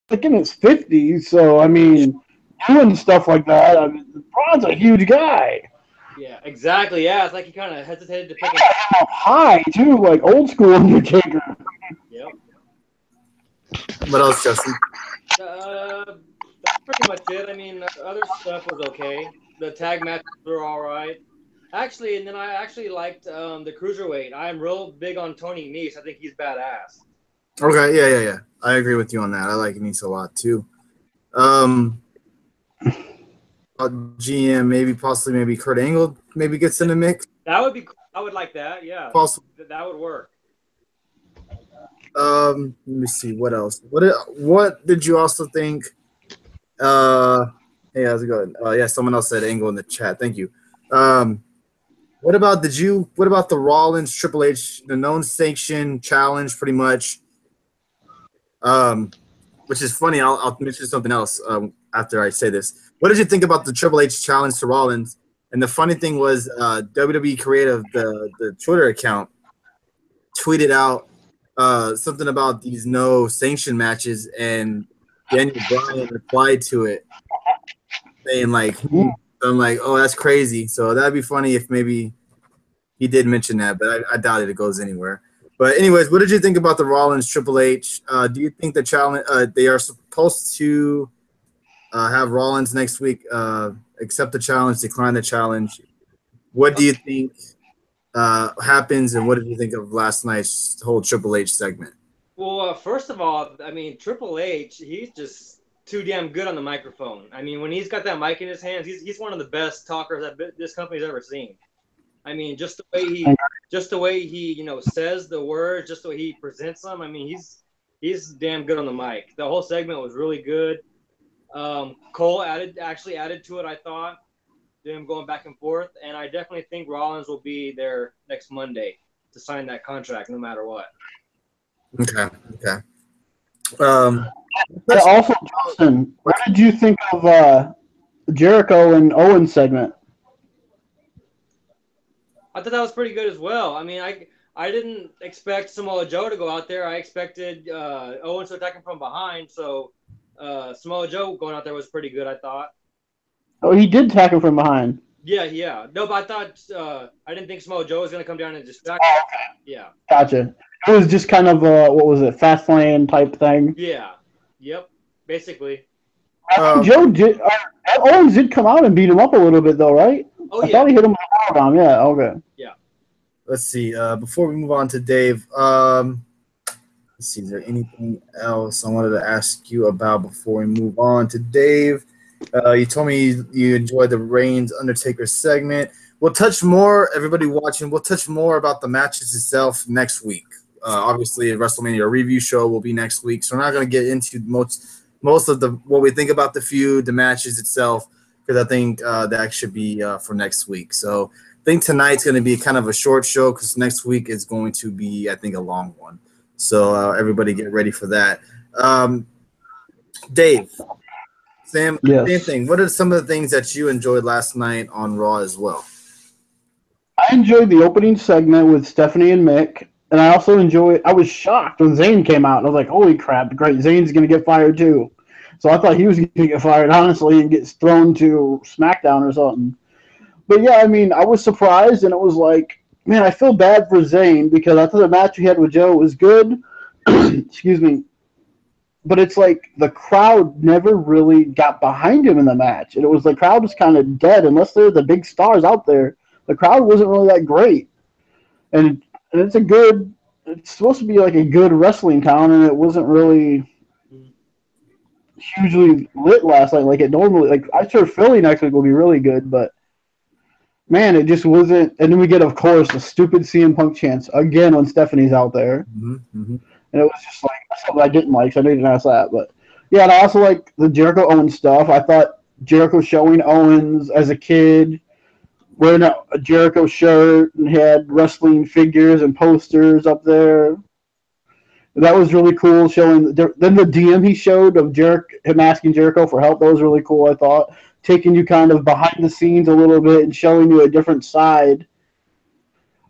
like in his 50s. So I mean, doing stuff like that. I mean, Braun's a huge guy. Yeah, exactly. Yeah, it's like he kind of hesitated to He pick him. got him up high too, like old school Undertaker. Yep. What else, Justin? That's pretty much it. I mean, other stuff was okay. The tag matches were all right. Actually, and then I actually liked the cruiserweight. I'm real big on Tony Nese. I think he's badass. Okay, yeah. I agree with you on that. I like Anissa a lot too. Um, GM, maybe possibly, maybe Kurt Angle maybe gets in the mix. That would be. I would like that. Yeah, Possible. that would work. Let me see what else. What did you also think? Uh, hey, how's it going? Yeah, someone else said Angle in the chat. Thank you. Um, what about What about the Rollins Triple H, the known sanction challenge, pretty much? Um, which is funny. I'll mention something else after I say this. What did you think about the Triple H challenge to Rollins? And the funny thing was, WWE Creative, the Twitter account, tweeted out something about these no sanction matches, and Daniel Bryan replied to it saying like, I'm like, oh, that's crazy. So that'd be funny if maybe he did mention that, but I doubt it goes anywhere. But anyways, what did you think about the Rollins Triple H? Do you think the challenge they are supposed to have Rollins next week accept the challenge, decline the challenge? What do you think happens, and what did you think of last night's whole Triple H segment? Well, first of all, I mean Triple H, he's just too damn good on the microphone. I mean, when he's got that mic in his hands, he's one of the best talkers that this company's ever seen. I mean, just the way he, says the words, just the way he presents them. I mean, he's damn good on the mic. The whole segment was really good. Cole actually added to it. I thought them going back and forth, and I definitely think Rollins will be there next Monday to sign that contract, no matter what. Okay. Also, Justin, what did you think of Jericho and Owens segment? I thought that was pretty good as well. I mean, I didn't expect Samoa Joe to go out there. I expected Owens to attack him from behind. So Samoa Joe going out there was pretty good, I thought. Oh, he did attack him from behind. Yeah. No, but I thought I didn't think Samoa Joe was going to come down and distract him. Oh, okay. Yeah. Gotcha. It was just kind of what was it, fast lane type thing. Yeah. Yep. Basically. Joe did. Owens did come out and beat him up a little bit, though, right? Oh, I thought he hit him with a powerbomb. Yeah. Okay. Yeah. Let's see. Before we move on to Dave, let's see. Is there anything else I wanted to ask you about before we move on to Dave? You told me you enjoyed the Reigns Undertaker segment. We'll touch more, everybody watching. We'll touch more about the matches itself next week. Obviously, a WrestleMania review show will be next week, so we're not going to get into most of the what we think about the feud, the matches itself, because I think that should be for next week. So I think tonight's going to be kind of a short show because next week is going to be, I think, a long one. So everybody get ready for that. Dave, Sam, Yes. same thing. What are some of the things that you enjoyed last night on Raw as well? I enjoyed the opening segment with Stephanie and Mick, and I also enjoyed. I was shocked when Zayn came out, and I was like, "Holy crap! Great, Zayn's going to get fired too." So I thought he was going to get fired, honestly, and get thrown to SmackDown or something. But yeah, I mean, I was surprised, and it was like, man, I feel bad for Zayn because I thought the match he had with Joe was good. Excuse me. But it's like the crowd never really got behind him in the match. And it was the crowd was kind of dead unless they're the big stars out there. The crowd wasn't really that great. And it's supposed to be like a good wrestling town, and it wasn't really hugely lit last night like it normally. Like I'm sure Philly next week will be really good, but man, it just wasn't. And then we get, of course, the stupid CM Punk chants again when Stephanie's out there, and it was just like something I didn't like. So I didn't ask that, but yeah, and I also like the Jericho Owens stuff. I thought Jericho showing Owens as a kid wearing a Jericho shirt and had wrestling figures and posters up there. That was really cool. Showing then the DM he showed of him asking Jericho for help. That was really cool. I thought taking you kind of behind the scenes a little bit and showing you a different side,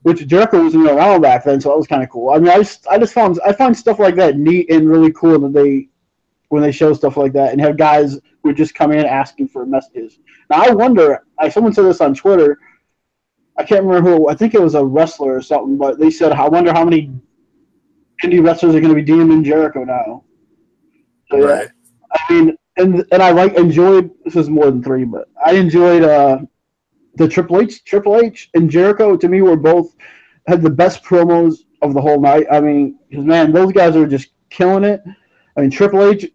which Jericho wasn't even around back then. So that was kind of cool. I mean, I find stuff like that neat and really cool that they when they show stuff like that and have guys who just come in asking for messages. Now I wonder. Someone said this on Twitter. I can't remember who. I think it was a wrestler or something, but they said, "I wonder how many indie wrestlers are going to be DMing Jericho now." So yeah, Right. I mean, and I enjoyed. This is more than three, but I enjoyed the Triple H and Jericho. To me, were both had the best promos of the whole night. I mean, because man, those guys are just killing it. I mean, Triple H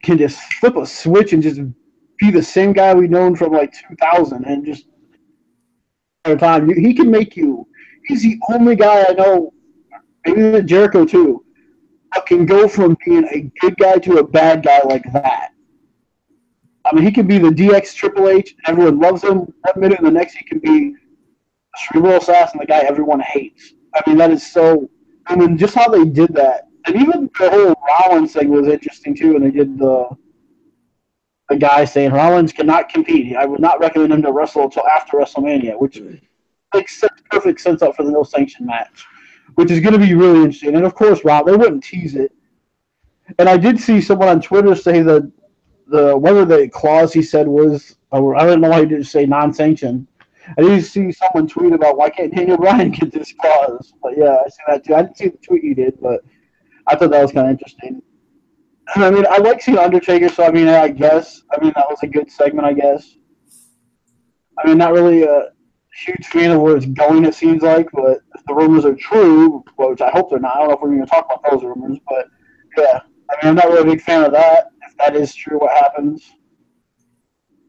can just flip a switch and just be the same guy we've known from like 2000 and just every time he can make you. He's the only guy I know, maybe Jericho too, that can go from being a good guy to a bad guy like that. I mean, he can be the DX Triple H, everyone loves him 1 minute, and the next he can be a cerebral assassin, the guy everyone hates. I mean, that is so. I mean, just how they did that, and even the whole Rollins thing was interesting too. And they did the guy saying Rollins cannot compete. I would not recommend him to wrestle until after WrestleMania, which makes perfect sense up for the no sanction match, which is going to be really interesting. And of course, Rob, they wouldn't tease it. And I did see someone on Twitter say that whether the clause he said was, or I don't know why he didn't say non-sanctioned. I did see someone tweet about why can't Daniel Bryan get this clause. But yeah, I see that too. I didn't see the tweet you did, but I thought that was kind of interesting. I mean, I like seeing Undertaker, so I mean, I guess. I mean, that was a good segment, I guess. I mean, not really a huge fan of where it's going, it seems like, but if the rumors are true, which I hope they're not, I don't know if we're going to talk about those rumors, but yeah. I mean, I'm not really a big fan of that, if that is true, what happens.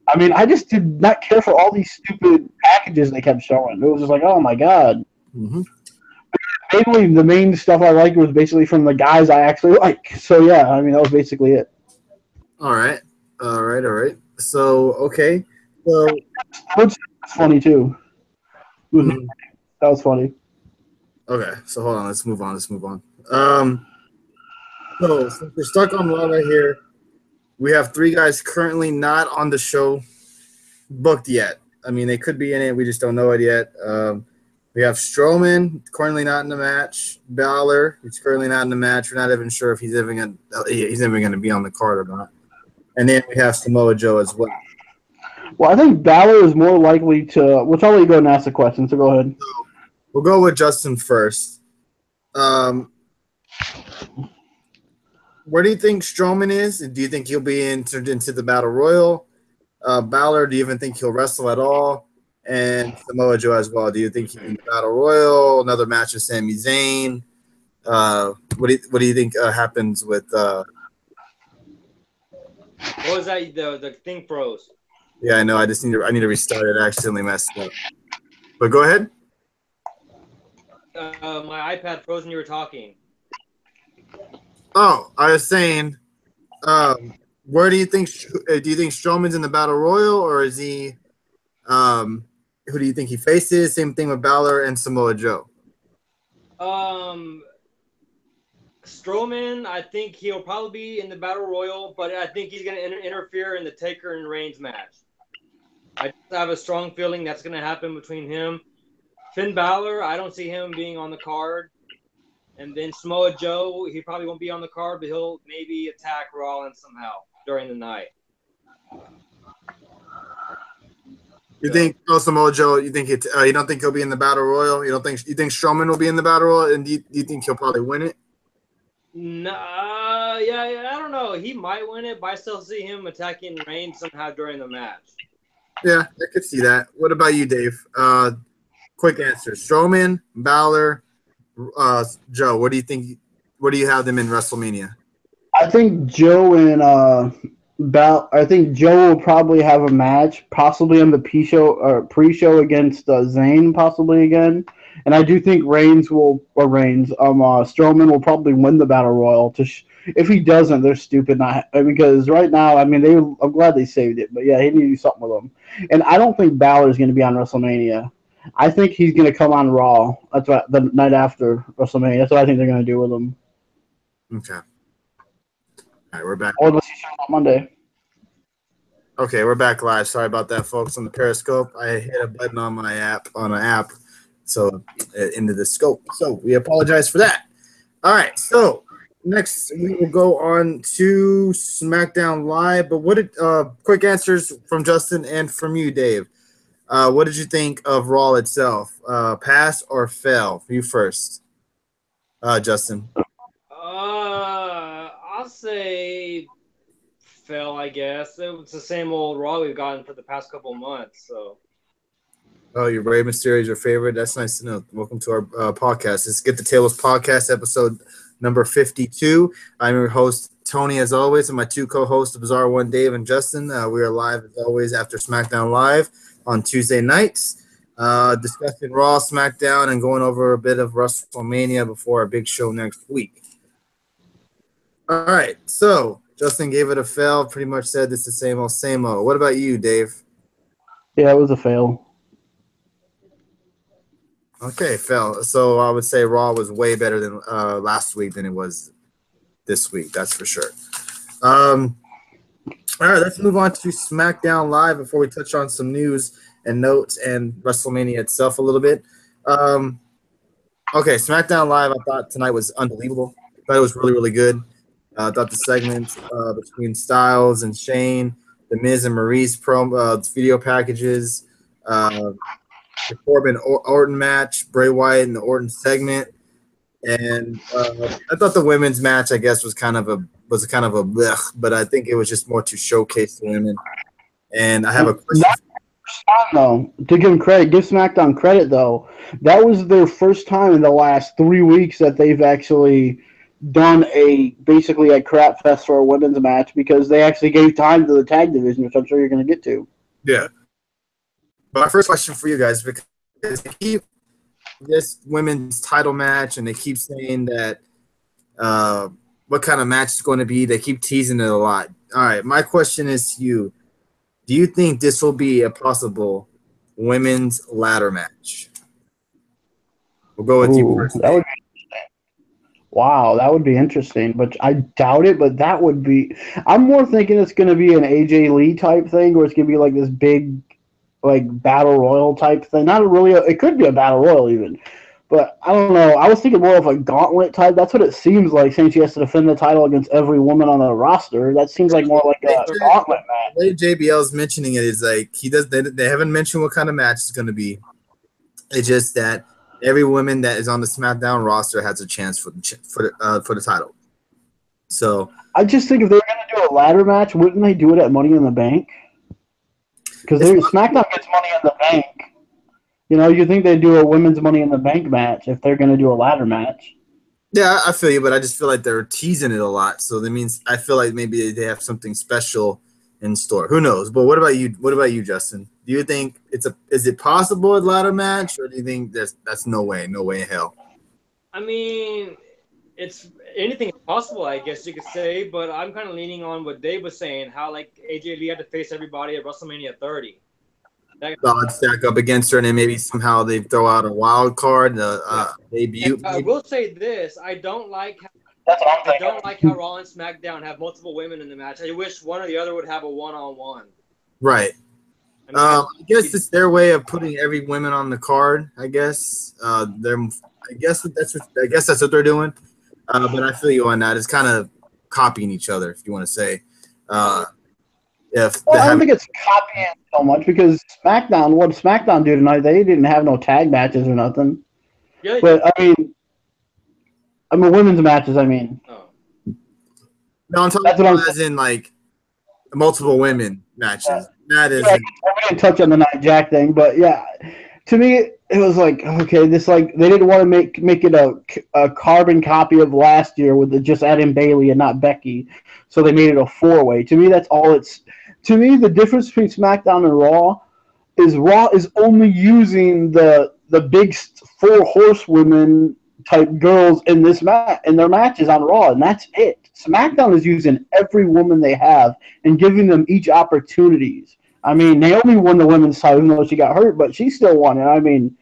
I mean, I just did not care for all these stupid packages they kept showing. It was just like, oh my god. Mm-hmm. Mainly, the main stuff I liked was basically from the guys I actually like. So yeah, I mean, that was basically it. All right. So, okay. So, Which was funny too. mm, That was funny. okay. So, hold on. Let's move on. So, since we're stuck on Raw right here, we have 3 guys currently not on the show booked yet. I mean, they could be in it. We just don't know it yet. We have Strowman currently not in the match. Balor, who's currently not in the match. We're not even sure if he's even going to be on the card or not. And then we have Samoa Joe as well. Well, I think Balor is more likely to. Which I'll let you go and ask the question. So go ahead. We'll go with Justin first. Where do you think Strowman is? Do you think he'll be entered into the Battle Royal? Balor, do you even think he'll wrestle at all? And Samoa Joe as well. Do you think he'll be in the Battle Royal? Another match with Sami Zayn? What do you think happens with? What was that? The thing froze. Yeah, I know. I need to restart it. I accidentally messed it up. But go ahead. My iPad froze when you were talking. Oh, I was saying, where do you think Strowman's in the Battle Royal, or is he? Who do you think he faces? Same thing with Balor and Samoa Joe. Strowman, I think he'll probably be in the Battle Royal, but I think he's going to interfere in the Taker and Reigns match. I just have a strong feeling that's going to happen between him. Finn Balor, I don't see him being on the card. And then Samoa Joe, he probably won't be on the card, but he'll maybe attack Rollins somehow during the night. You think Samoa Joe? You think it? You don't think he'll be in the Battle Royal? You think Strowman will be in the Battle Royal, and do you think he'll probably win it? Nah, yeah, I don't know. He might win it, but I still see him attacking Reigns somehow during the match. Yeah, I could see that. What about you, Dave? Quick answer: Strowman, Balor, Joe. What do you think? Where do you have them in WrestleMania? I think Joe and I think Joe will probably have a match, possibly on the pre-show against Zayn, possibly again. And I do think Strowman will probably win the Battle Royal. If he doesn't, they're stupid. Because right now, I mean, I'm glad they saved it, but yeah, he need to do something with them. And I don't think Balor is going to be on WrestleMania. I think he's going to come on Raw. That's what the night after WrestleMania. That's what I think they're going to do with him. Okay. All right, we're back. Or unless he shows on Monday. Okay, we're back live. Sorry about that, folks. On the Periscope, I hit a button on my app so it ended the scope. So we apologize for that. All right, so next we will go on to SmackDown Live. But what did quick answers from Justin and from you, Dave? What did you think of Raw itself? Pass or fail? For you first, Justin. I'll say fell. I guess it was the same old Raw we've gotten for the past couple months. So. Oh, your Rey Mysterio is your favorite. That's nice to know. Welcome to our podcast. It's Get the Tables podcast, episode number 52. I'm your host, Tony, as always, and my two co-hosts, the Bizarre One, Dave and Justin. We are live, as always, after SmackDown Live on Tuesday nights, discussing Raw, SmackDown, and going over a bit of WrestleMania before our big show next week. All right, so Justin gave it a fail, pretty much said it's the same old, same old. What about you, Dave? Yeah, it was a fail. Okay, fail. So I would say Raw was way better than last week than it was this week. That's for sure. All right, let's move on to SmackDown Live before we touch on some news and notes and WrestleMania itself a little bit. Okay, SmackDown Live, I thought tonight was unbelievable. I thought it was really, really good. I thought the segments between Styles and Shane, the Miz and Maurice video packages, the Corbin Orton match, Bray Wyatt and the Orton segment, and I thought the women's match, I guess, was kind of a blech, but I think it was just more to showcase the women. And I have a question. Though, to give SmackDown credit though, that was their first time in the last 3 weeks that they've actually done basically a crap fest for a women's match because they actually gave time to the tag division, which I'm sure you're going to get to. Yeah. But my first question for you guys, because they keep this women's title match and they keep saying that what kind of match it's going to be. They keep teasing it a lot. All right, my question is to you. Do you think this will be a possible women's ladder match? We'll go with you first. Wow, that would be interesting, but I doubt it, but that would be – I'm more thinking it's going to be an AJ Lee type thing where it's going to be like this big – like battle royal type thing. Not really. It could be a battle royal even, but I don't know. I was thinking more of a gauntlet type. That's what it seems like. Saying she has to defend the title against every woman on the roster. That seems like more like a gauntlet match. The way JBL's mentioning it is like he does. They haven't mentioned what kind of match it's going to be. It's just that every woman that is on the SmackDown roster has a chance for the title. So I just think if they're going to do a ladder match, wouldn't they do it at Money in the Bank? Because SmackDown gets Money in the Bank. You know, you think they'd do a women's Money in the Bank match if they're going to do a ladder match. Yeah, I feel you, but I just feel like they're teasing it a lot. So that means I feel like maybe they have something special in store. Who knows? But what about you? What about you, Justin? Do you think is it possible a ladder match, or do you think that's no way in hell? I mean, it's anything is possible, I guess you could say, but I'm kind of leaning on what Dave was saying, how like AJ Lee had to face everybody at WrestleMania 30. Odds stack up against her, and then maybe somehow they throw out a wild card, debut. And I will say this: I don't like how Raw and SmackDown have multiple women in the match. I wish one or the other would have a one-on-one. Right. I guess it's their way of putting every woman on the card. I guess I guess that's what they're doing. But I feel you on that. It's kind of copying each other, if you want to say. I don't think it's copying so much because what did SmackDown do tonight? They didn't have no tag matches or nothing. Yeah, but I mean women's matches. I mean, no, I'm talking about as in like multiple women matches. That is. We didn't touch on the Nia Jax thing, but yeah, to me it was like okay, this like they didn't want to make it a carbon copy of last year with just adding Bayley and not Becky, so they made it a 4-way. To me, that's all it's. To me, the difference between SmackDown and Raw is only using the big 4 horsewomen type girls in their matches on Raw, and that's it. SmackDown is using every woman they have and giving them each opportunities. I mean, Naomi won the women's title even though she got hurt, but she still won it. I mean,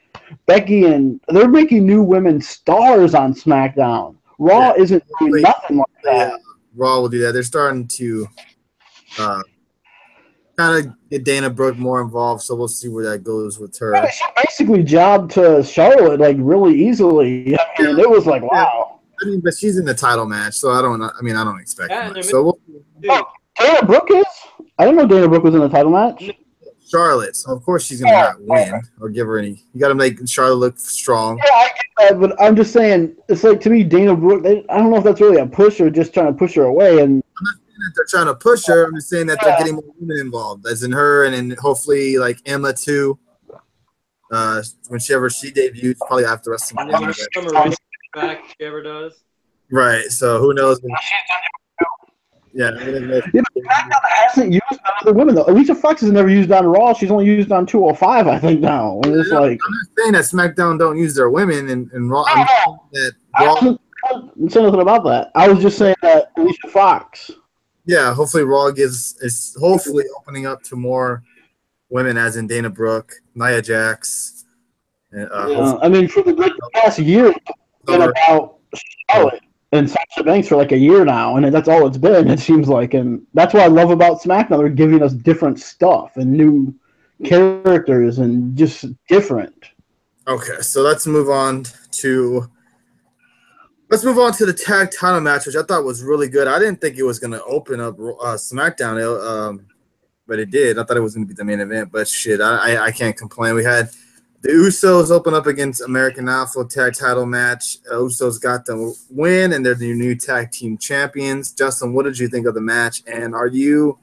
Becky they're making new women stars on SmackDown. Raw isn't doing nothing like that. Yeah, Raw will do that. They're starting to kind of get Dana Brooke more involved, so we'll see where that goes with her. She basically jobbed to Charlotte like really easily. I mean, it was like wow. I mean, but she's in the title match, so I don't expect Yeah, much. So Dana Brooke is? I didn't know Dana Brooke was in the title match. Charlotte, so of course she's gonna not win or give her any. You got to make Charlotte look strong. Yeah, I get that, but I'm just saying, it's like to me, Dana Brooke. I don't know if that's really a push or just trying to push her away. And I'm not saying that they're trying to push her. I'm just saying that they're getting more women involved, as in her, and then hopefully like Emma too. Whenever she debuts, probably after WrestleMania. Back if she ever does. Right. So who knows? Yeah. SmackDown hasn't used other women though. Alicia Fox has never used on Raw. She's only used on 205, I think now. And it's like I'm not saying that SmackDown don't use their women and Raw. I didn't say nothing about that. I was just saying that Alicia Fox. Yeah, hopefully Raw is hopefully opening up to more women, as in Dana Brooke, Nia Jax. I mean, for the past year, it's been about Charlotte and Sasha Banks for like a year now, and that's all it's been, it seems like. And that's what I love about SmackDown. They're giving us different stuff and new characters and just different. Okay, so let's move on to the tag title match, which I thought was really good. I didn't think it was going to open up SmackDown, but it did. I thought it was going to be the main event, but shit, I can't complain. We had the Usos open up against American Alpha tag title match. Usos got the win, and they're the new tag team champions. Justin, what did you think of the match? And are you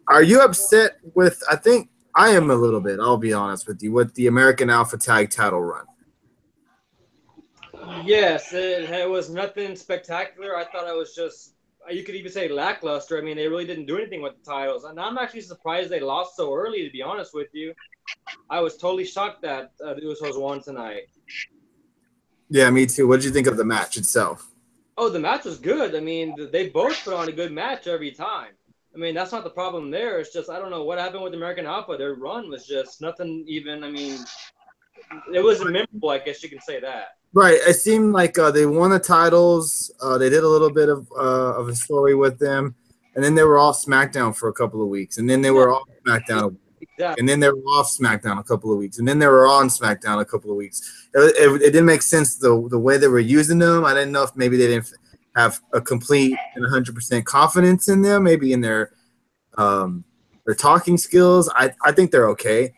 upset with? I think I am a little bit. I'll be honest with you, with the American Alpha tag title run. Yes, it was nothing spectacular. I thought it was just, you could even say lackluster. I mean, they really didn't do anything with the titles. And I'm actually surprised they lost so early, to be honest with you. I was totally shocked that the Usos won tonight. Yeah, me too. What did you think of the match itself? Oh, the match was good. I mean, they both put on a good match every time. I mean, that's not the problem there. It's just, I don't know what happened with American Alpha. Their run was just nothing even, I mean, it wasn't memorable, I guess you can say that. Right. It seemed like they won the titles. They did a little bit of a story with them. And then they were off SmackDown for a couple of weeks. And then they were off SmackDown. Exactly. And then they were off SmackDown a couple of weeks. And then they were on SmackDown a couple of weeks. It didn't make sense the way they were using them. I didn't know if maybe they didn't have a complete and 100% confidence in them, maybe in their talking skills. I think they're okay.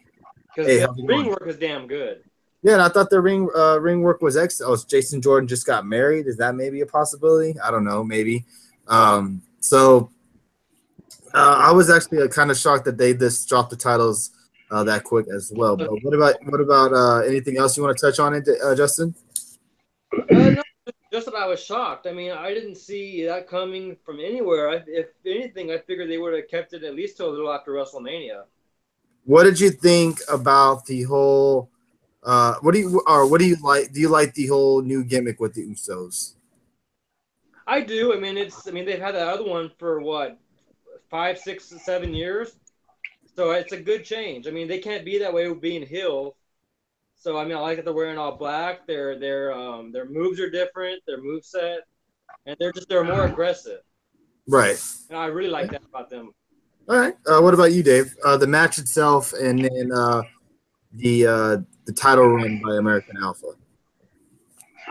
Because the ring work is damn good. Yeah, and I thought the ring work was excellent. Oh, Jason Jordan just got married. Is that maybe a possibility? I don't know, maybe. I was actually kind of shocked that they just dropped the titles that quick as well. But what about anything else you want to touch on it, Justin? No, just that I was shocked. I mean, I didn't see that coming from anywhere. If anything, I figured they would have kept it at least till a little after WrestleMania. What did you think about the whole? What do you like? Do you like the whole new gimmick with the Usos? I do. I mean, they've had that other one for what, 5, 6, 7 years. So it's a good change. I mean, they can't be that way with being heel. So I mean, I like that they're wearing all black. Their moves are different. Their moveset, and they're more aggressive. Right. And I really like that about them. All right. What about you, Dave? The match itself, and then the title run by American Alpha.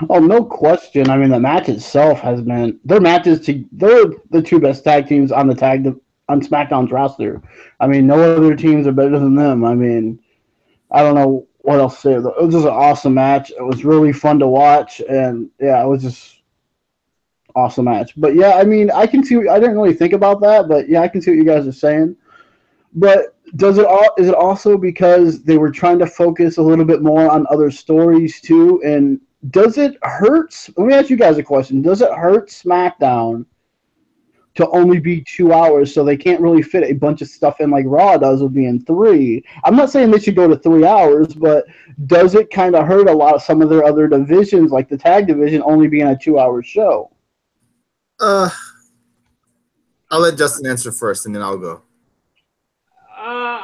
Oh, no question. I mean, the match itself has been they're the two best tag teams on SmackDown's roster. I mean, no other teams are better than them. I mean, I don't know what else to say. It was just an awesome match. It was really fun to watch, and yeah, it was just awesome match. But yeah, I mean, I can see. I didn't really think about that, but yeah, I can see what you guys are saying. But is it also because they were trying to focus a little bit more on other stories too? And does it hurt? Let me ask you guys a question. Does it hurt SmackDown to only be 2 hours, so they can't really fit a bunch of stuff in like Raw does with being 3? I'm not saying they should go to 3 hours, but does it kind of hurt a lot of some of their other divisions, like the tag division, only being a 2-hour show? I'll let Justin answer first, and then I'll go.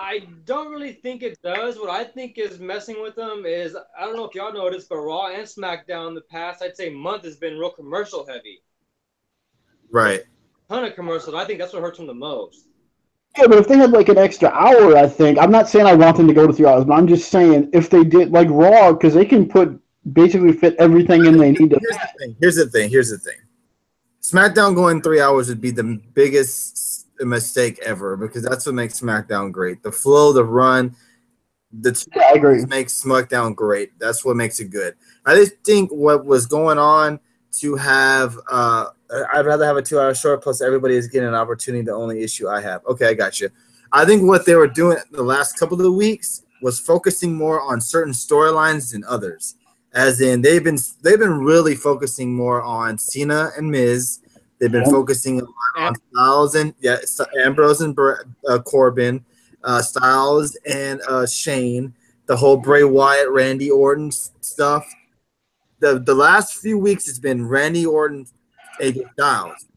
I don't really think it does. What I think is messing with them is, I don't know if y'all noticed, but Raw and SmackDown the past, I'd say, month has been real commercial heavy. Right. A ton of commercials. I think that's what hurts them the most. Yeah, but if they had like an extra hour, I think, I'm not saying I want them to go to 3 hours, but I'm just saying if they did like Raw, because they can put basically fit everything in they need to. Here's the thing. SmackDown going 3 hours would be the biggest mistake ever because that's what makes SmackDown great. The flow, the run, I agree. makes SmackDown great. That's what makes it good. I just think what was going on to have I'd rather have a 2 hour short plus everybody is getting an opportunity. The only issue I have. Okay, I got you. I think what they were doing the last couple of weeks was focusing more on certain storylines than others. As in, they've been really focusing more on Cena and Miz. They've been focusing on Styles and Ambrose and Corbin, Styles and Shane. The whole Bray Wyatt, Randy Orton stuff. The last few weeks it's been Randy Orton, AJ Styles,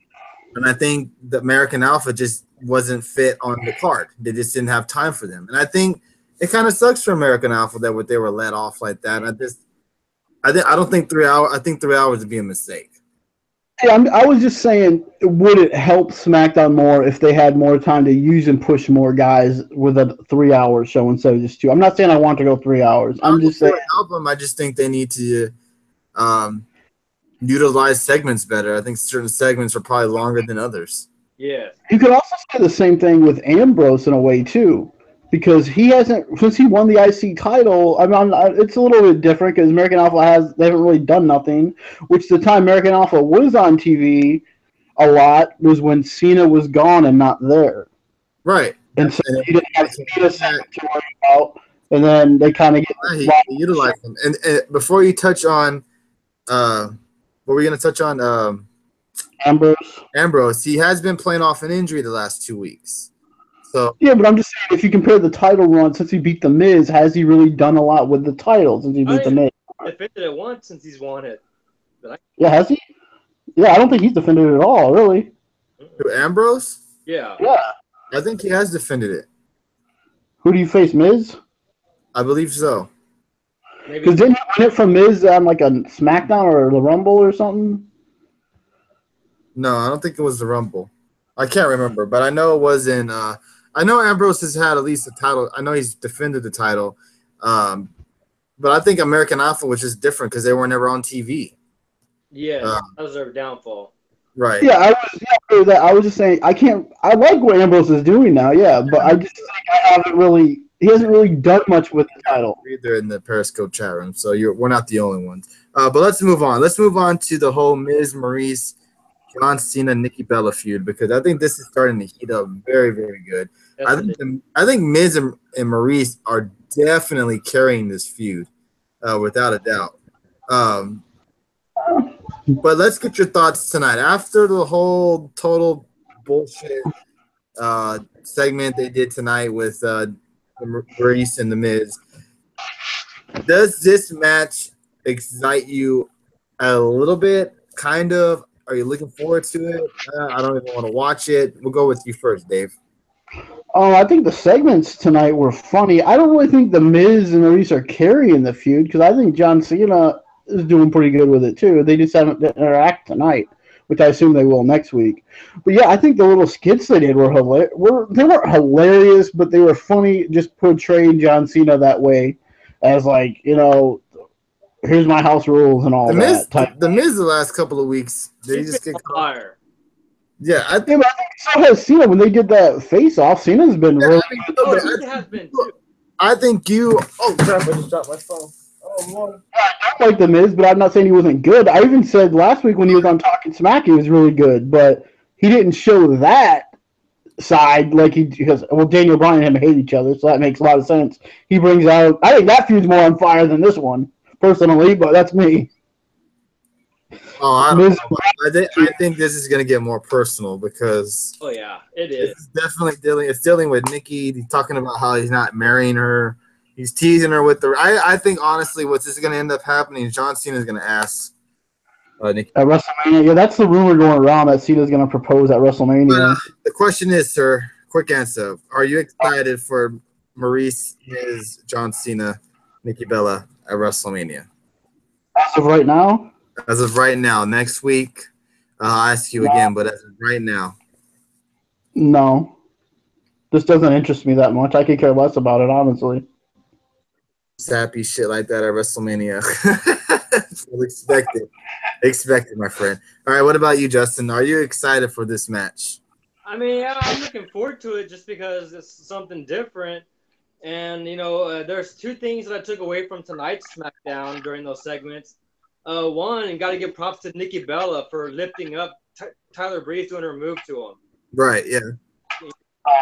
and I think the American Alpha just wasn't fit on the card. They just didn't have time for them, and I think it kind of sucks for American Alpha that they were let off like that. I don't think 3 hours. I think 3 hours would be a mistake. Yeah, I was just saying, would it help SmackDown more if they had more time to use and push more guys with a 3 hour show instead of just 2? I'm not saying I want to go 3 hours. I'm just saying help them. I just think they need to utilize segments better. I think certain segments are probably longer than others. Yeah. You could also say the same thing with Ambrose in a way too, because he hasn't since he won the IC title. I mean, it's a little bit different because American Alpha they haven't really done nothing. Which the time American Alpha was on TV a lot was when Cena was gone and not there. Right. And so you didn't have Cena to worry about, and then they kind of get utilize them. And before you touch on, what were you going to touch on? Ambrose. He has been playing off an injury the last 2 weeks. So yeah, but I'm just saying, if you compare the title run since he beat the Miz, has he really done a lot with the title since he beat the Miz? Defended it once since he's won it. Yeah, has he? Yeah, I don't think he's defended it at all, really. Ambrose? Yeah. Yeah. I think he has defended it. Who do you face, Miz? I believe so. Because didn't he win it from Miz on like a SmackDown or the Rumble or something? No, I don't think it was the Rumble. I can't remember, but I know it was in. I know Ambrose has had at least a title. I know he's defended the title, but I think American Alpha was just different because they were never on TV. Yeah, that was their downfall. Right. Yeah, I was just saying I like what Ambrose is doing now. Yeah, but I just think he hasn't really done much with the title. Either in the Periscope chat room, so we're not the only ones. But let's move on. Let's move on to the whole Miz, Maurice, John Cena, Nikki Bella feud because I think this is starting to heat up very, very good. I think Miz and Maurice are definitely carrying this feud, without a doubt. But let's get your thoughts tonight after the whole total bullshit segment they did tonight with Maurice and the Miz. Does this match excite you a little bit? Kind of. Are you looking forward to it? I don't even want to watch it. We'll go with you first, Dave. Oh, I think the segments tonight were funny. I don't really think the Miz and Maurice are carrying the feud because I think John Cena is doing pretty good with it too. They just haven't interact tonight, which I assume they will next week. But yeah, I think the little skits they did were hilarious. They weren't hilarious, but they were funny. Just portraying John Cena that way, as like here's my house rules and all that. The Miz the last couple of weeks, they just get fire. Yeah, I think so has Cena when they did that face off. Cena's been really good. He has been too. I think you. Oh crap! I just dropped my phone. Oh Lord. I like the Miz, but I'm not saying he wasn't good. I even said last week when he was on Talking Smack, he was really good, but he didn't show that side like because Daniel Bryan and him hate each other, so that makes a lot of sense. He brings out. I think that feud's more on fire than this one, personally, but that's me. Oh, I don't know. I think this is gonna get more personal because. Oh yeah, it is. It's definitely dealing with Nikki. He's talking about how he's not marrying her. He's teasing her with the. I think honestly, what's this going to end up happening? Is John Cena is going to ask Nikki at WrestleMania. Yeah, that's the rumor going around that Cena's going to propose at WrestleMania. The question is, sir, quick answer: are you excited for Maurice, Miz, John Cena, Nikki Bella at WrestleMania? As of right now. As of right now, next week, I'll ask you again. But as of right now, no. This doesn't interest me that much. I could care less about it, honestly. Sappy shit like that at WrestleMania. Well, expected, my friend. All right, what about you, Justin? Are you excited for this match? I mean, yeah, I'm looking forward to it just because it's something different. And there's two things that I took away from tonight's SmackDown during those segments. One, got to give props to Nikki Bella for lifting up Tyler Breeze, doing her move to him. Right. Yeah.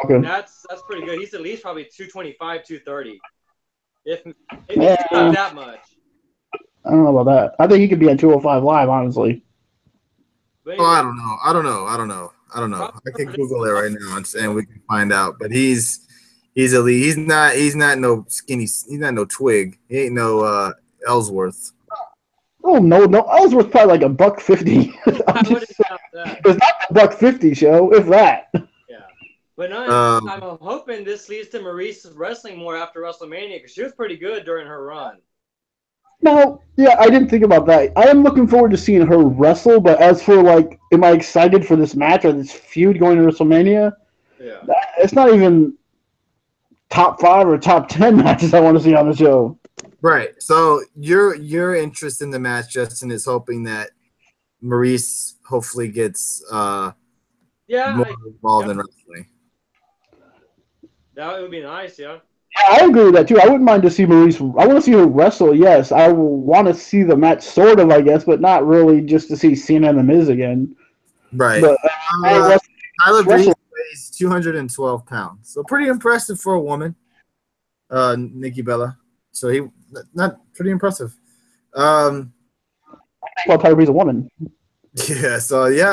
Okay. That's pretty good. He's at least probably 225, 230. If maybe not that much. I don't know about that. I think he could be at 205 live, honestly. Anyway, I don't know. I can Google it right now and we can find out. But he's elite. He's not no skinny. He's not no twig. He ain't no Ellsworth. Oh no, Ellsworth's probably like $150. It's not a $150 show, if that. Yeah, but no, I'm hoping this leads to Maurice wrestling more after WrestleMania because she was pretty good during her run. No, yeah, I didn't think about that. I am looking forward to seeing her wrestle, but as for like, am I excited for this match or this feud going to WrestleMania? Yeah, it's not even top 5 or top 10 matches I want to see on the show. Right. So your interest in the match, Justin, is hoping that Maurice hopefully gets more involved in wrestling. That would be nice, yeah. I agree with that too. I wouldn't mind to see Maurice. I want to see her wrestle. Yes, I will want to see the match, sort of, I guess, but not really just to see Cena and The Miz again. Right. But Tyler Breeze weighs 212 pounds, so pretty impressive for a woman. Nikki Bella. So he not pretty impressive. Well, Tyler Breeze a woman. Yeah. So yeah,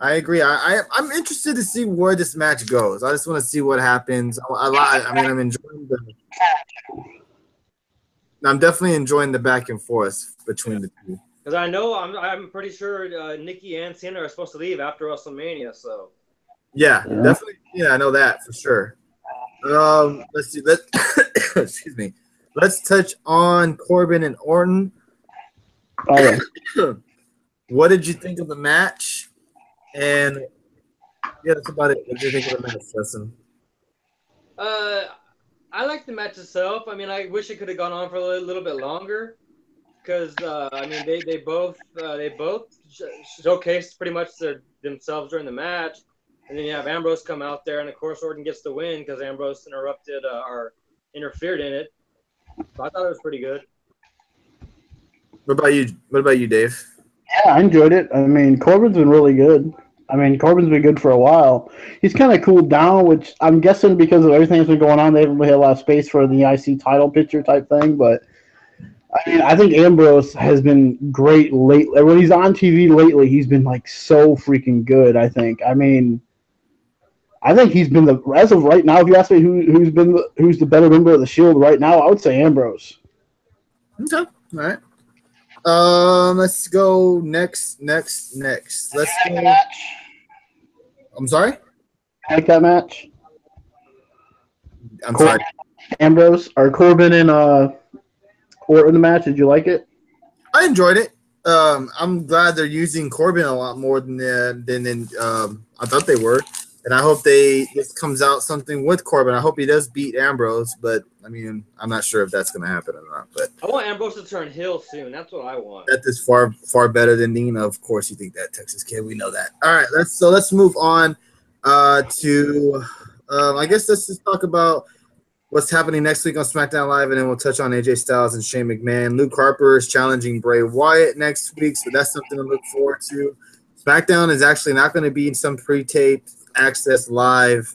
I agree. I'm interested to see where this match goes. I just want to see what happens. I'm enjoying I'm definitely enjoying the back and forth between the two. Because I know I'm pretty sure Nikki and Cena are supposed to leave after WrestleMania. So yeah, definitely. Yeah, I know that for sure. Let's see. Excuse me. Let's touch on Corbin and Orton. Oh, yeah. What did you think of the match? And yeah, that's about it. What did you think of the match, Justin? I like the match itself. I mean, I wish it could have gone on for a little bit longer because I mean they both showcased pretty much themselves during the match, and then you have Ambrose come out there, and of course Orton gets the win because Ambrose interrupted or interfered in it. So I thought it was pretty good. What about you? What about you, Dave? Yeah, I enjoyed it. I mean, Corbin's been really good. I mean, Corbin's been good for a while. He's kind of cooled down, which I'm guessing because of everything that's been going on, they haven't really had a lot of space for the IC title picture type thing. But I mean, I think Ambrose has been great lately. When he's on TV lately, he's been like so freaking good. I think. I mean, I think he's been as of right now. If you ask me who's the better member of the Shield right now, I would say Ambrose. Okay, all right. Let's go next. Let's go. I'm sorry? Like that match? I'm sorry. Ambrose or Corbin and Orton the match. Did you like it? I enjoyed it. I'm glad they're using Corbin a lot more than I thought they were. And I hope this comes out something with Corbin. I hope he does beat Ambrose, but I mean, I'm not sure if that's going to happen or not. But I want Ambrose to turn heel soon. That's what I want. That is far better than Nina. Of course, you think that, Texas kid. We know that. All right, let's move on to I guess let's just talk about what's happening next week on SmackDown Live, and then we'll touch on AJ Styles and Shane McMahon. Luke Harper is challenging Bray Wyatt next week, so that's something to look forward to. SmackDown is actually not going to be in some pre-taped Access Live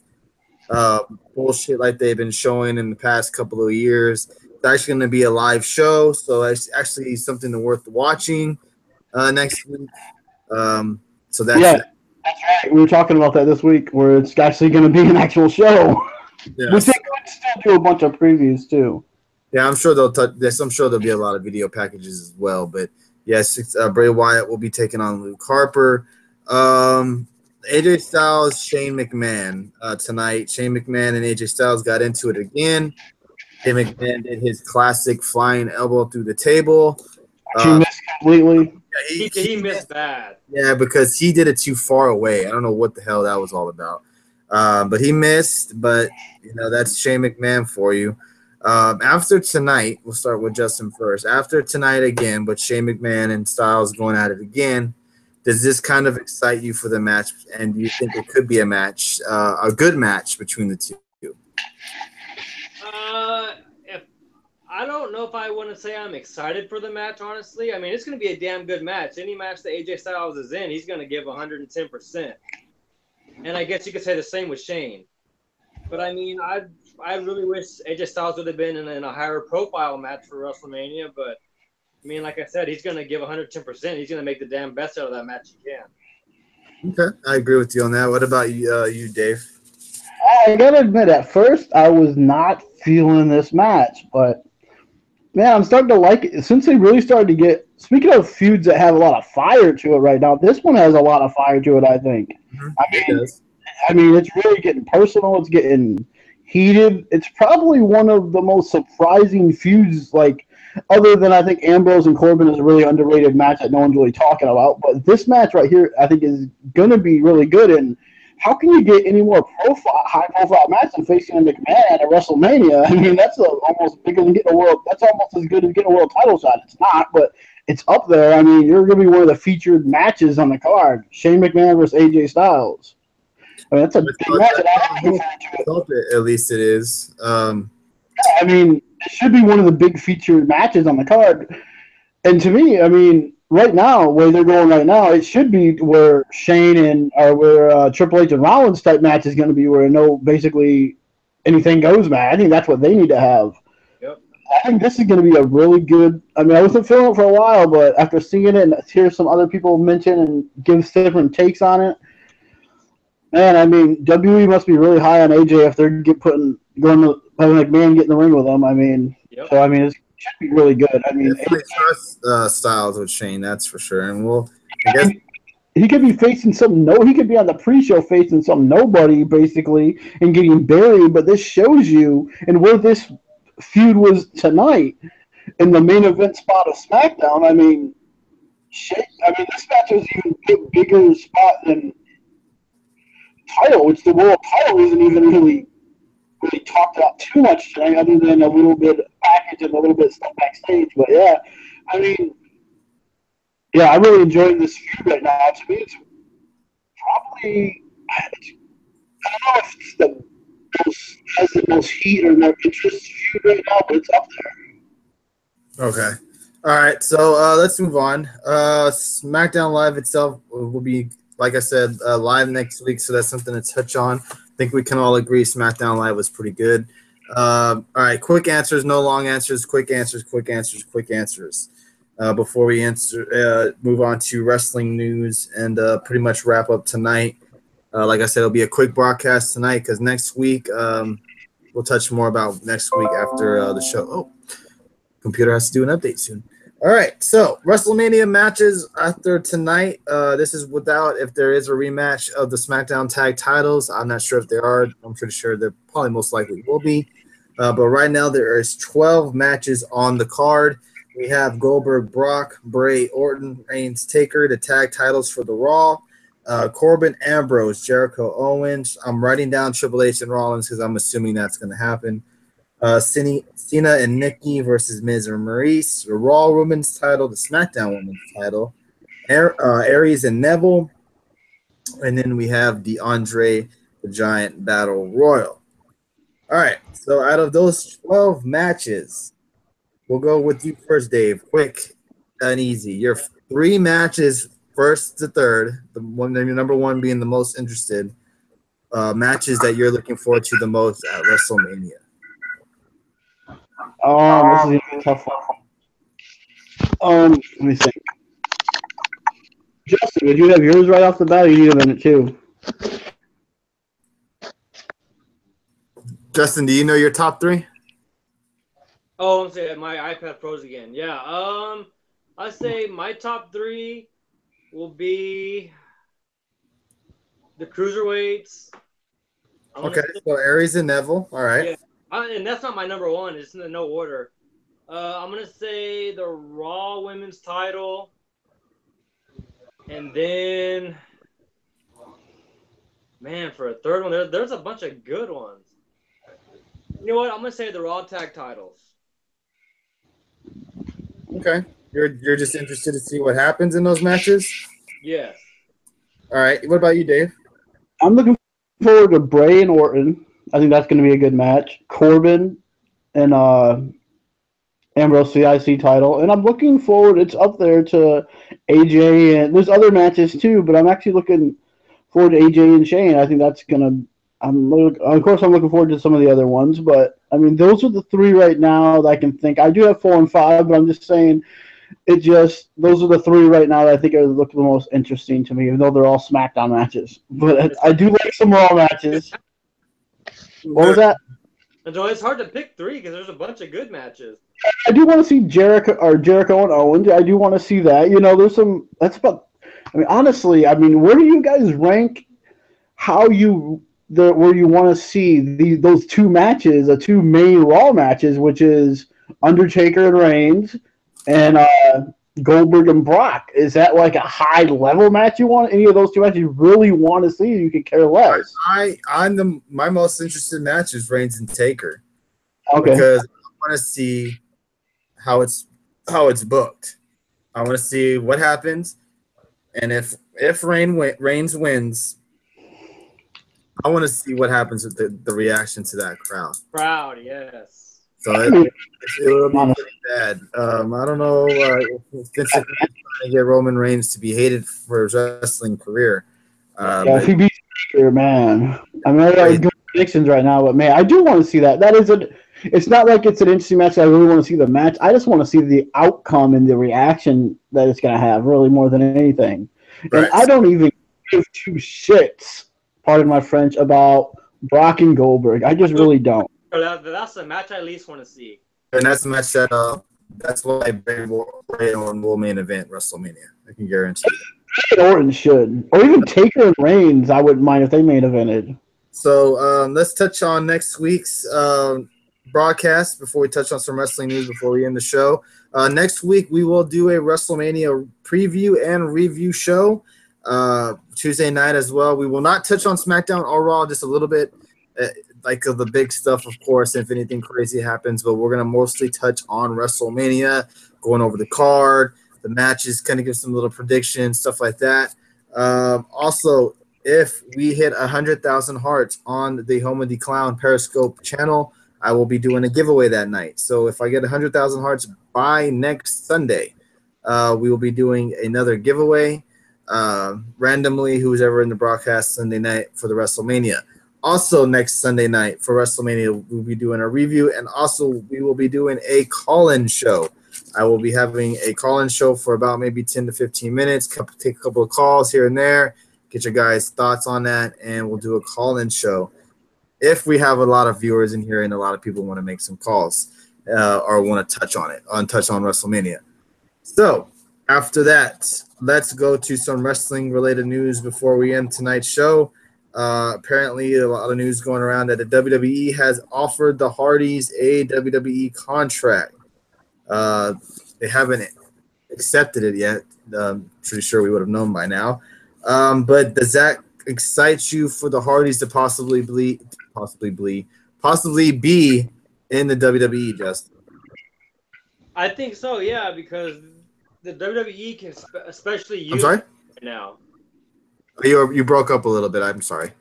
bullshit like they've been showing in the past couple of years. It's actually going to be a live show, so it's actually something worth watching next week. So that's it. That's right. We were talking about that this week, where it's actually going to be an actual show. Yes. We think we'll still do a bunch of previews too. Yeah, I'm sure I'm sure there'll be a lot of video packages as well. But yes, Bray Wyatt will be taking on Luke Harper. AJ Styles, Shane McMahon tonight. Shane McMahon and AJ Styles got into it again. Shane McMahon did his classic flying elbow through the table. He missed completely. Yeah, he missed bad. Yeah, because he did it too far away. I don't know what the hell that was all about. But he missed. But that's Shane McMahon for you. After tonight, we'll start with Justin first. After tonight again, with Shane McMahon and Styles going at it again, does this kind of excite you for the match? And do you think it could be a match, a good match between the two? If I don't know if I want to say I'm excited for the match, honestly. I mean, it's going to be a damn good match. Any match that AJ Styles is in, he's going to give 110%. And I guess you could say the same with Shane. But I mean, I really wish AJ Styles would have been in a higher profile match for WrestleMania. But I mean, like I said, he's going to give 110%. He's going to make the damn best out of that match he can. Okay, I agree with you on that. What about you, Dave? I gotta admit, at first I was not feeling this match, but man, I'm starting to like it since they really started to get. Speaking of feuds that have a lot of fire to it right now, this one has a lot of fire to it. I think. Mm-hmm. I mean, it's really getting personal. It's getting heated. It's probably one of the most surprising feuds, like other than I think Ambrose and Corbin is a really underrated match that no one's really talking about. But this match right here, I think, is going to be really good. And how can you get any more high-profile match than facing a McMahon at WrestleMania? I mean, that's almost bigger than getting a world. That's almost as good as getting a world title shot. It's not, but it's up there. I mean, you're going to be one of the featured matches on the card. Shane McMahon versus AJ Styles. I mean, that's a big match. At least it is. I mean, it should be one of the big featured matches on the card. And to me, I mean, right now, where they're going right now, it should be where Shane or where Triple H and Rollins type match is going to be, where basically anything goes match. I think that's what they need to have. Yep. I think this is going to be a really good. I mean, I wasn't feeling it for a while, but after seeing it and hear some other people mention and give different takes on it, man, I mean, WWE must be really high on AJ if they're having McMahon get in the ring with them. I mean, Yep. so I mean, it should be really good. I mean, definitely trust Styles with Shane, that's for sure. And I guess he could be facing he could be on the pre-show facing some nobody basically and getting buried. But this shows you, and where this feud was tonight in the main event spot of SmackDown. I mean, this match was even a bigger spot than title, which the world title isn't even really talked about too much today, other than a little bit package and a little bit of stuff backstage. But yeah, I mean, yeah, I'm really enjoying this feud right now. To me, it's probably, I don't know if it's has the most heat or more interest feud right now, but it's up there. Okay. All right, so let's move on. SmackDown Live itself will be, like I said, live next week, so that's something to touch on. I think we can all agree SmackDown Live was pretty good. All right, quick answers, no long answers, quick answers, quick answers, quick answers. Before we move on to wrestling news and pretty much wrap up tonight. Like I said, it'll be a quick broadcast tonight because next week we'll touch more about next week after the show. Oh, computer has to do an update soon. All right, so WrestleMania matches after tonight. This is without if there is a rematch of the SmackDown Tag Titles. I'm not sure if there are. I'm pretty sure there probably most likely will be. But right now there is 12 matches on the card. We have Goldberg, Brock, Bray, Orton, Reigns, Taker, the tag titles for the Raw. Corbin, Ambrose, Jericho, Owens. I'm writing down Triple H and Rollins because I'm assuming that's going to happen. Cena and Nikki versus Miz and Maurice. The Raw Women's title, the SmackDown Women's title. Aries and Neville. And then we have the Andre the Giant Battle Royal. All right, so out of those 12 matches, we'll go with you first, Dave. Quick and easy. Your 3 matches, first to third, number 1 being the most interested, matches that you're looking forward to the most at WrestleMania. This is a tough one. Let me think. Justin, would you have yours right off the bat, or you need a minute too? Justin, do you know your top 3? Oh, I'm saying my iPad froze again. Yeah. I say my top 3 will be the cruiserweights. Okay, so Aries and Neville. All right. Yeah. And that's not my number 1. It's in no order. I'm going to say the Raw Women's title. And then, man, for a third one, there's a bunch of good ones. You know what? I'm gonna say the Raw tag titles. Okay, you're just interested to see what happens in those matches. Yes. All right. What about you, Dave? I'm looking forward to Bray and Orton. I think that's going to be a good match. Corbin and Ambrose CIC title, and I'm looking forward. It's up there to AJ, and there's other matches too, but I'm actually looking forward to AJ and Shane. I think that's gonna. Of course, I'm looking forward to some of the other ones, but I mean, those are the three right now that I can think. I do have 4 and 5, but I'm just saying it just those are the three right now that I think are look the most interesting to me, even though they're all SmackDown matches. But I do like some Raw matches. What was that? And so it's hard to pick three because there's a bunch of good matches. I do want to see Jericho and Owens. I do want to see that. You know, there's some. That's about. I mean, honestly, I mean, where do you guys rank how you where you want to see those two matches, the two main Raw matches, which is Undertaker and Reigns, and Goldberg and Brock? Is that like a high level match you want? Any of those two matches you really want to see? You could care less. My most interested match is Reigns and Taker. Okay. Because I want to see how it's booked. I want to see what happens, and if Reigns wins, I want to see what happens with the reaction to that crowd. Yes. So it will be pretty bad. I don't know if Vince is trying to get Roman Reigns to be hated for his wrestling career. If he beats Taker, man. I mean, I got good predictions right now, but man, I do want to see that. That is it's not like it's an interesting match. I really want to see the match. I just want to see the outcome and the reaction that it's going to have, really, more than anything. Right. And I don't even give two shits, pardon my French, about Brock and Goldberg. I just really don't. That's the match I at least want to see. And that's the match that's why Bray Orton will main event WrestleMania. I can guarantee that. Orton should. Or even Taker and Reigns, I wouldn't mind if they main evented. So let's touch on next week's broadcast before we touch on some wrestling news before we end the show. Next week we will do a WrestleMania preview and review show Tuesday night as well. We will not touch on SmackDown or Raw, just a little bit like the big stuff, of course, if anything crazy happens, but we're going to mostly touch on WrestleMania, going over the card, the matches, kind of give some little predictions, stuff like that. Also, if we hit 100,000 hearts on the Home of the Clown Periscope channel, I will be doing a giveaway that night. So if I get 100,000 hearts by next Sunday, we will be doing another giveaway randomly, who's ever in the broadcast Sunday night for the WrestleMania. Also, next Sunday night for WrestleMania, we'll be doing a review, and also we will be doing a call-in show. I will be having a call-in show for about maybe 10 to 15 minutes, take a couple of calls here and there, get your guys' thoughts on that, and we'll do a call-in show. If we have a lot of viewers in here and a lot of people want to make some calls or want to touch on WrestleMania. So after that, let's go to some wrestling-related news before we end tonight's show. Apparently, a lot of news going around that the WWE has offered the Hardys a WWE contract. They haven't accepted it yet. I'm pretty sure we would have known by now. But does that excite you for the Hardys to possibly be in the WWE, Justin? I think so, yeah, because the WWE can especially use. I'm sorry? Right now. You broke up a little bit. I'm sorry.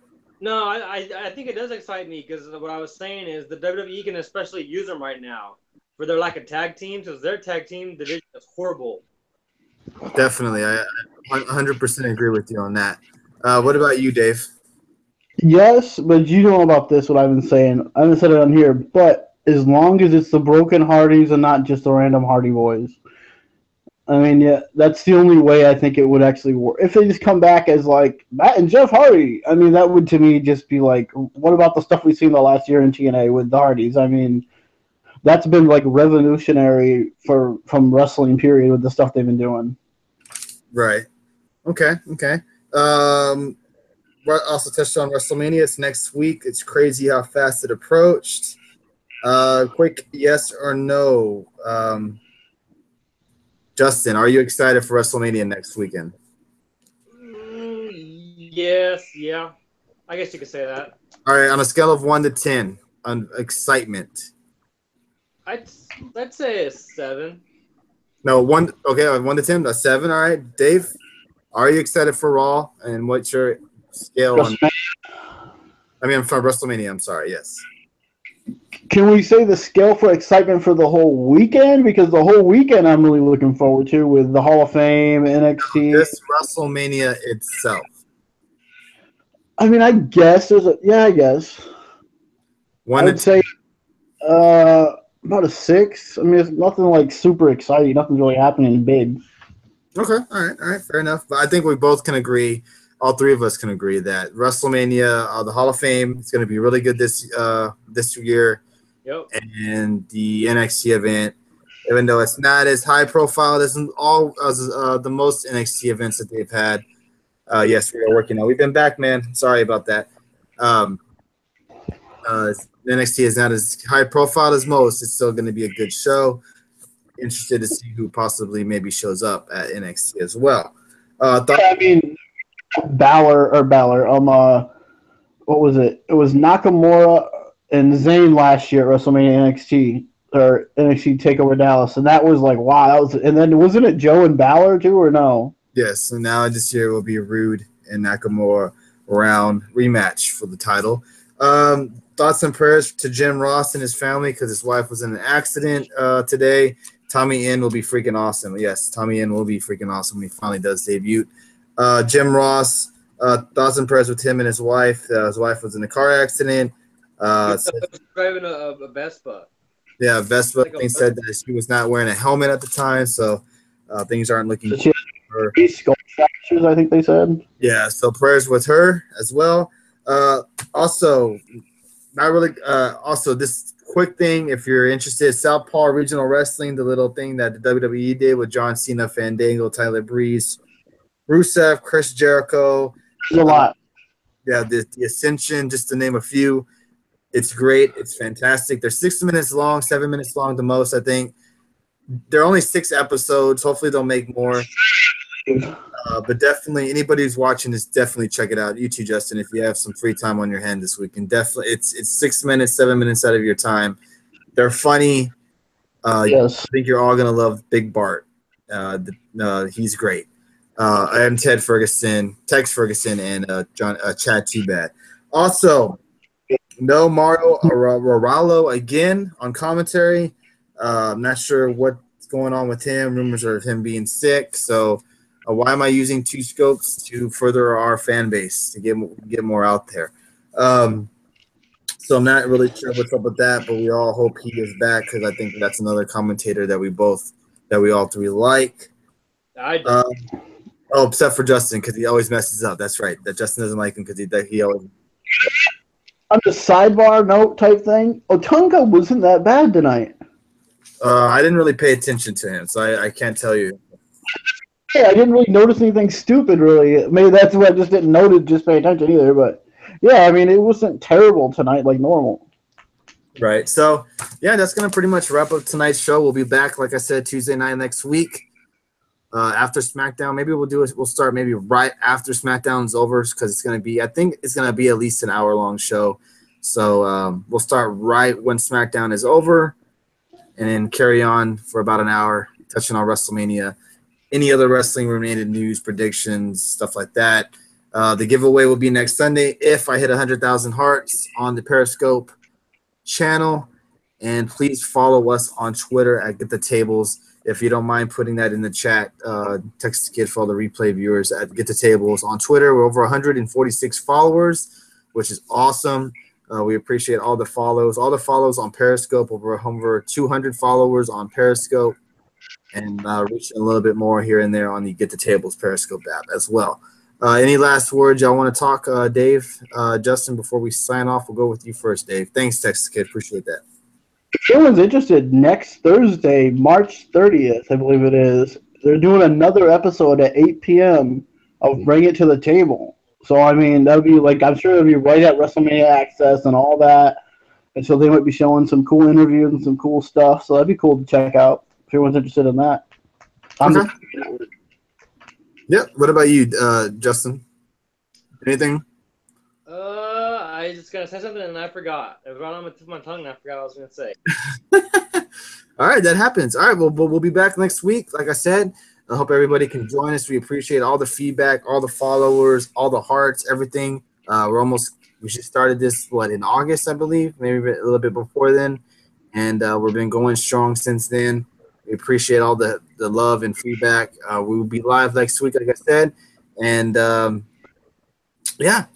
No, I think it does excite me because what I was saying is the WWE can especially use them right now for their lack of tag teams, because their tag team division is horrible. Definitely. I 100% agree with you on that. What about you, Dave? Yes, but you know about this, what I've been saying. I haven't said it on here, but as long as it's the broken Hardys and not just the random Hardy Boys. I mean, yeah, that's the only way I think it would actually work. If they just come back as like Matt and Jeff Hardy, I mean, that would to me just be like, what about the stuff we've seen the last year in TNA with the Hardys? I mean, that's been like revolutionary from wrestling period with the stuff they've been doing. Right. Okay. Also touched on WrestleMania. It's next week. It's crazy how fast it approached. Quick yes or no. Justin, are you excited for WrestleMania next weekend? Yes, yeah. I guess you could say that. All right, on a scale of 1 to 10, excitement? I'd say a 7. No, 1. Okay, 1 to 10. A 7. All right, Dave. Are you excited for Raw? And what's your scale on? I mean, for WrestleMania. I'm sorry. Yes. Can we say the scale for excitement for the whole weekend? Because the whole weekend I'm really looking forward to with the Hall of Fame, NXT. Just WrestleMania itself. I mean, I guess there's a I guess. 1 to 10. I'd say about a 6. I mean, it's nothing like super exciting. Nothing's really happening big. Okay, all right, fair enough. But I think we both can agree, all three of us can agree that WrestleMania, the Hall of Fame, is going to be really good this year. Yep. And the NXT event, even though it's not as high profile as the most NXT events that they've had. Yes, we are working on. We've been back, man. Sorry about that. NXT is not as high profile as most. It's still going to be a good show. Interested to see who possibly maybe shows up at NXT as well. I mean, Balor. What was it? It was Nakamura and Zayn last year at WrestleMania NXT or NXT Takeover Dallas, and that was like wow. That was, and then wasn't it Joe and Balor too, or no? Yes, and now this year will be Rude and Nakamura round rematch for the title. Thoughts and prayers to Jim Ross and his family because his wife was in an accident today. Tommy Inn will be freaking awesome. Yes, Tommy Inn will be freaking awesome when he finally does debut. Jim Ross, thoughts and prayers with him and his wife. His wife was in a car accident. Driving a Vespa. Yeah, Vespa. Like they said that she was not wearing a helmet at the time, so things aren't looking good for her. Skull fractures, I think they said. Yeah, so prayers with her as well. Also, not really. Also, this quick thing, if you're interested, Southpaw Regional Wrestling, the little thing that the WWE did with John Cena, Fandango, Tyler Breeze, Rusev, Chris Jericho. There's a lot. Yeah, the Ascension, just to name a few. It's great. It's fantastic. They're 6 minutes long, 7 minutes long the most, I think. They're only 6 episodes. Hopefully they'll make more. But definitely, anybody who's watching this, definitely check it out. You too, Justin, if you have some free time on your hand this week. And definitely, it's 6 minutes, 7 minutes out of your time. They're funny. Yes. I think you're all going to love Big Bart. He's great. I am Tex Ferguson, and Chad Too Bad. Also, no Mario Moralo again on commentary. I'm not sure what's going on with him. Rumors are of him being sick. So why am I using 2 scopes to further our fan base to get more out there? So I'm not really sure what's up with that, but we all hope he is back because I think that's another commentator that we all three like. Except for Justin because he always messes up. That's right. That Justin doesn't like him because he always. On the sidebar note type thing, Otunga wasn't that bad tonight. I didn't really pay attention to him, so I can't tell you. Yeah, I didn't really notice anything stupid, really. Maybe that's what I just didn't notice, just pay attention either. But, yeah, I mean, it wasn't terrible tonight like normal. Right. So, yeah, that's going to pretty much wrap up tonight's show. We'll be back, like I said, Tuesday night next week after SmackDown. Maybe we'll start maybe right after SmackDown's over because I think it's going to be at least an hour-long show. So we'll start right when SmackDown is over and then carry on for about an hour, touching on WrestleMania. Any other wrestling-related news, predictions, stuff like that. The giveaway will be next Sunday if I hit 100,000 hearts on the Periscope channel. And please follow us on Twitter at Get the Tables. If you don't mind putting that in the chat, text the kid for all the replay viewers at Get the Tables on Twitter. We're over 146 followers, which is awesome. We appreciate all the follows. All the follows on Periscope, over 200 followers on Periscope. And reaching a little bit more here and there on the Get the Tables Periscope app as well. Any last words y'all want to talk, Dave, Justin, before we sign off? We'll go with you first, Dave. Thanks, Texas Kid. Appreciate that. If anyone's interested, next Thursday, March 30th, I believe it is, they're doing another episode at 8 p.m. of Bring It to the Table. So, I mean, that would be like, I'm sure it'll be right at WrestleMania Access and all that. And so they might be showing some cool interviews and some cool stuff. So that'd be cool to check out if anyone's interested in that. Okay. Yeah. What about you, Justin? Anything? I just gonna say something and I forgot. It was right on the tip of my tongue and I forgot what I was gonna say. All right, that happens. All right, we'll be back next week. Like I said, I hope everybody can join us. We appreciate all the feedback, all the followers, all the hearts, everything. We just started this in August, I believe, maybe a little bit before then, and we've been going strong since then. We appreciate all the love and feedback. We will be live next week, like I said, and yeah.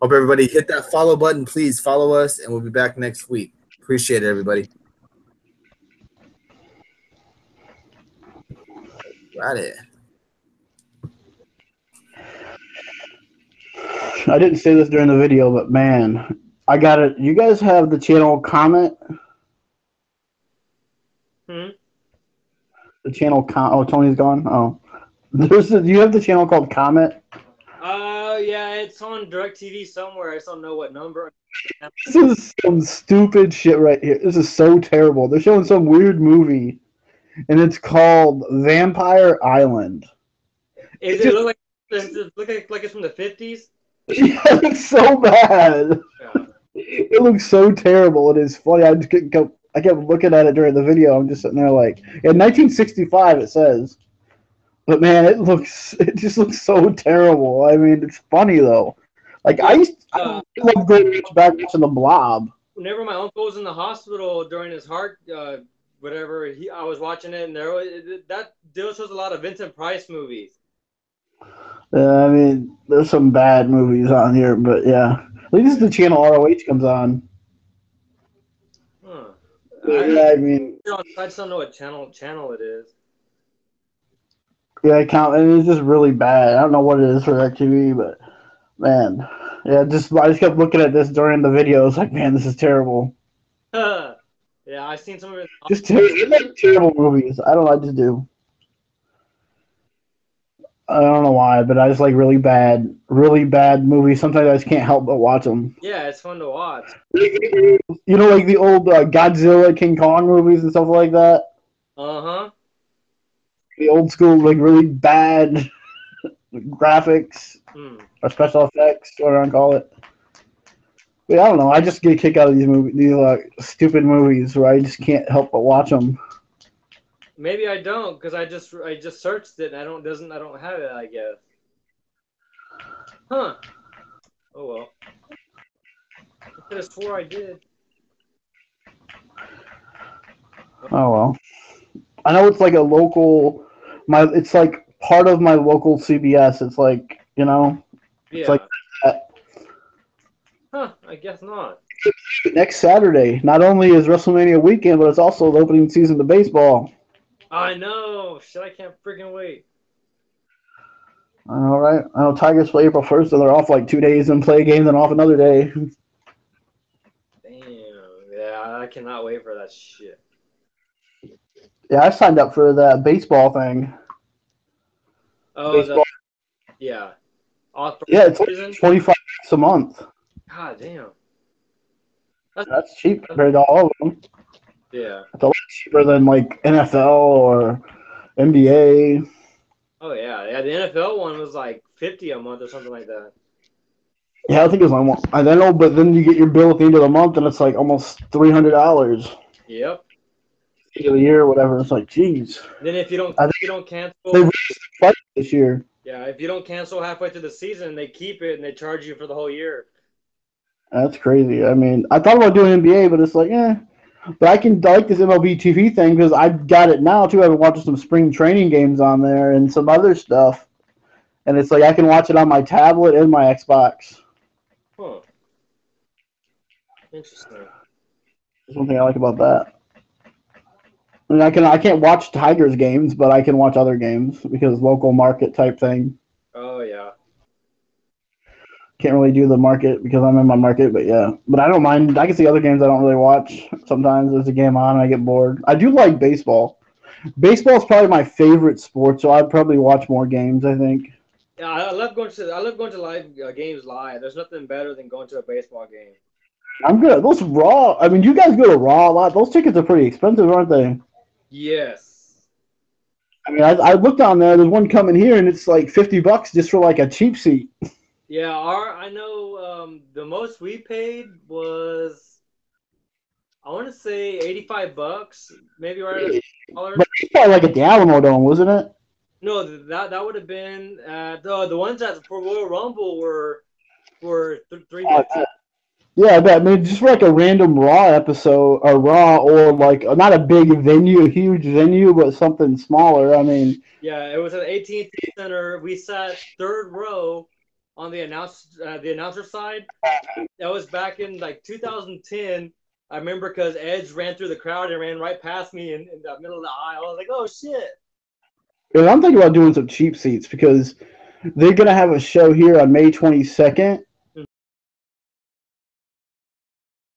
Hope everybody hit that follow button. Please follow us, and we'll be back next week. Appreciate it, everybody. Got it. I didn't say this during the video, but man, I got it. You guys have the channel Comment? Hmm? The channel Oh, Tony's gone? Oh. You have the channel called Comment? Yeah, it's on DirecTV somewhere. I just don't know what number. This is some stupid shit right here. This is so terrible. They're showing some weird movie, and it's called Vampire Island. Does it look like it's from the 50s? Yeah, it looks so bad. Yeah. It looks so terrible. It is funny. I kept looking at it during the video. I'm just sitting there like, in 1965 it says, but man, it just looks so terrible. I mean, it's funny though. Like I love going back watching The Blob. Whenever my uncle was in the hospital during his heart, whatever, I was watching it, and that deal shows a lot of Vincent Price movies. I mean, there's some bad movies on here, but yeah. At least the channel ROH comes on. Huh. I mean, I just don't know what channel it is. Yeah, and it's just really bad. I don't know what it is for that TV, but man, yeah, I just kept looking at this during the video. It's like, man, this is terrible. Yeah, I've seen some of it. Just terrible movies. I don't know. I just do. I don't know why, but I just like really bad movies. Sometimes I just can't help but watch them. Yeah, it's fun to watch. You know, like the old Godzilla, King Kong movies and stuff like that. Uh-huh. The old school, like really bad graphics or special effects, whatever I call it. But I don't know. I just get a kick out of these stupid movies where I just can't help but watch them. Maybe I don't, because I just searched it and I don't have it, I guess. Huh. Oh well. I could have swore I did. Oh well. I know it's like a local it's like part of my local CBS. It's like, it's like that. Huh, I guess not. Next Saturday, not only is WrestleMania weekend, but it's also the opening season of baseball. I know. Shit, I can't freaking wait. All right. I know Tigers play April 1st, so they're off like 2 days and play a game, then off another day. Damn. Yeah, I cannot wait for that shit. Yeah, I signed up for that baseball thing. Oh, yeah. Yeah, it's like $25 a month. God damn. That's cheap compared to all of them. Yeah. It's a lot cheaper than like NFL or NBA. Oh yeah. The NFL one was like $50 a month or something like that. Yeah, I think it was like I don't know, but then you get your bill at the end of the month and it's like almost $300. Yep. End of the year or whatever. It's like, geez. Then if you don't cancel, they raised the price this year. Yeah, if you don't cancel halfway through the season, they keep it and they charge you for the whole year. That's crazy. I mean, I thought about doing NBA, but it's like, But I like this MLB TV thing because I've got it now too. I've been watching some spring training games on there and some other stuff, and it's like I can watch it on my tablet and my Xbox. Huh. Interesting. There's one thing I like about that. I mean, I can't watch Tigers games, but I can watch other games because local market type thing. Oh yeah. Can't really do the market because I'm in my market, but yeah. But I don't mind. I can see other games I don't really watch. Sometimes there's a game on and I get bored. I do like baseball. Baseball is probably my favorite sport, so I'd probably watch more games, I think. Yeah, I love going to live games live. There's nothing better than going to a baseball game. I'm good. Those Raw. I mean, you guys go to Raw a lot. Those tickets are pretty expensive, aren't they? Yes. I mean, I looked on there. There's one coming here, and it's like $50 just for like a cheap seat. Yeah, I know the most we paid was, I want to say $85, maybe right at dollars. But it's probably like at the Alamo Dome, wasn't it? No, that would have been the ones that for Royal Rumble were 350. Yeah, but I mean, just for like a random Raw episode, or Raw, or like not a big venue, a huge venue, but something smaller. I mean, Yeah, it was at AT&T Center. We sat third row on the announcer side. That was back in like 2010. I remember because Edge ran through the crowd and ran right past me in the middle of the aisle. I was like, oh shit. and I'm thinking about doing some cheap seats because they're gonna have a show here on May 22nd,